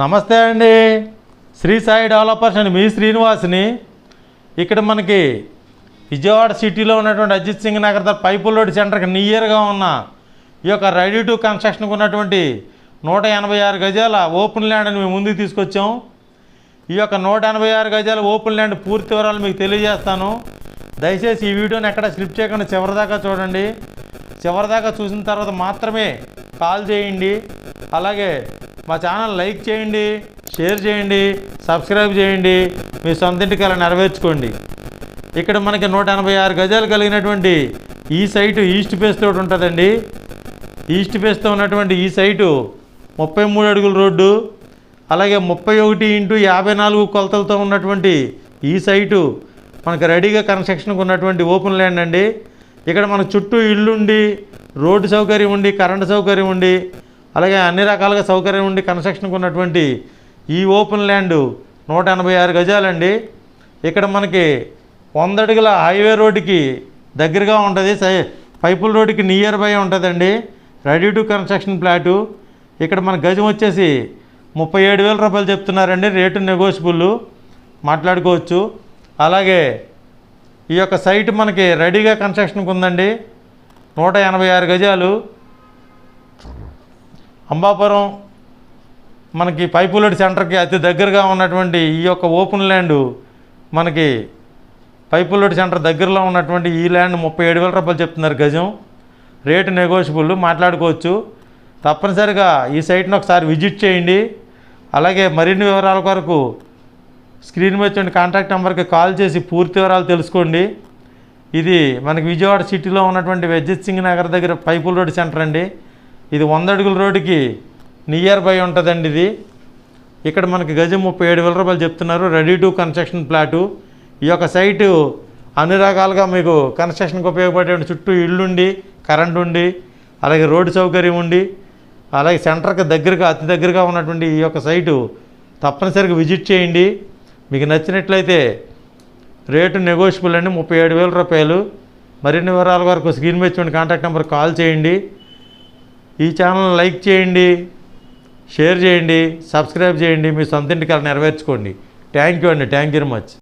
నమస్తే అండి. శ్రీ సాయి డెవలపర్స్ అండి. మీ శ్రీనివాస్ని. ఇక్కడ మనకి విజయవాడ సిటీలో ఉన్నటువంటి అజిత్ సింగ్ నగర్ పైపుల్ రోడ్ సెంటర్కి నియర్గా ఉన్న ఈ యొక్క రెడీ టు కన్స్ట్రక్షన్కి ఉన్నటువంటి 186 గజాల ఓపెన్ ల్యాండ్ని మేము ముందుకు తీసుకొచ్చాం. ఈ యొక్క 186 గజాల ఓపెన్ ల్యాండ్ పూర్తి వివరాలు మీకు తెలియజేస్తాను. దయచేసి ఈ వీడియోని ఎక్కడ స్లిప్ చేయకుండా చివరిదాకా చూడండి. చివరిదాకా చూసిన తర్వాత మాత్రమే కాల్ చేయండి. అలాగే మా ఛానల్ లైక్ చేయండి, షేర్ చేయండి, సబ్స్క్రైబ్ చేయండి. మీ సొంత ఇంటికి అలా నెరవేర్చుకోండి. ఇక్కడ మనకి 186 గజాలు కలిగినటువంటి ఈ సైటు ఈస్ట్ ఫేస్ తోటి ఉంటుందండి. ఈస్ట్ ఫేస్తో ఉన్నటువంటి ఈ సైటు 33 అడుగుల రోడ్డు, అలాగే 31x54 కొలతలతో ఉన్నటువంటి ఈ సైటు మనకు రెడీగా కన్స్ట్రక్షన్కి ఉన్నటువంటి ఓపెన్ ల్యాండ్ అండి. ఇక్కడ మనకు చుట్టూ ఇల్లుండి, రోడ్డు సౌకర్యం ఉండి, కరెంటు సౌకర్యం ఉండి, అలాగే అన్ని రకాలుగా సౌకర్యం ఉండి కన్స్ట్రక్షన్కి ఉన్నటువంటి ఈ ఓపెన్ ల్యాండ్ 186 గజాలండి. ఇక్కడ మనకి 100 అడుగుల హైవే రోడ్డుకి దగ్గరగా ఉంటుంది. పైపుల్ రోడ్డుకి నియర్ బై ఉంటుందండి. Ready to construction plot. ఇక్కడ మన గజం వచ్చేసి 37,000 రూపాయలు చెప్తున్నారండి. రేటు నెగోషియబుల్, మాట్లాడుకోవచ్చు. అలాగే ఈ యొక్క సైట్ మనకి రెడీగా కన్స్ట్రక్షన్కి ఉందండి. 186 గజాలు. అంబాపురం మనకి పైపుల్ రోడ్ సెంటర్కి అతి దగ్గరగా ఉన్నటువంటి ఈ యొక్క ఓపెన్ ల్యాండ్ మనకి పైపుల్ రోడ్ సెంటర్ దగ్గరలో ఉన్నటువంటి ఈ ల్యాండ్ 37,000 రూపాయలు చెప్తున్నారు గజం. రేటు నెగోషియబుల్, మాట్లాడుకోవచ్చు. తప్పనిసరిగా ఈ సైట్ని ఒకసారి విజిట్ చేయండి. అలాగే మరిన్ని వివరాల కొరకు స్క్రీన్ మీద వచ్చిన కాంటాక్ట్ నెంబర్కి కాల్ చేసి పూర్తి వివరాలు తెలుసుకోండి. ఇది మనకి విజయవాడ సిటీలో ఉన్నటువంటి అజిత్ సింగ్ నగర్ దగ్గర పైపుల్ రోడ్ సెంటర్ అండి. ఇది 100 అడుగుల రోడ్డుకి నియర్ బై ఉంటుందండి. ఇది ఇక్కడ మనకి గజం 37,000 రూపాయలు చెప్తున్నారు. Ready to construction plot. ఈ యొక్క సైటు అన్ని రకాలుగా మీకు కన్స్ట్రక్షన్కి ఉపయోగపడే చుట్టూ ఇల్లుండి, కరెంట్ ఉండి, అలాగే రోడ్డు సౌకర్యం ఉండి, అలాగే సెంటర్కి దగ్గరగా అతి దగ్గరగా ఉన్నటువంటి ఈ యొక్క సైటు తప్పనిసరిగా విజిట్ చేయండి. మీకు నచ్చినట్లయితే రేటు నెగోషియబుల్ అండి. 37,000 రూపాయలు. మరిన్ని వివరాల వరకు స్క్రీన్ మీద చూడండి కాంటాక్ట్ నెంబర్ కాల్ చేయండి. ఈ ఛానల్ లైక్ చేయండి, షేర్ చేయండి, సబ్స్క్రైబ్ చేయండి. మీ సొంత ఇంటికి అలా నెరవేర్చుకోండి. థ్యాంక్ యూ అండి. Thank you very much.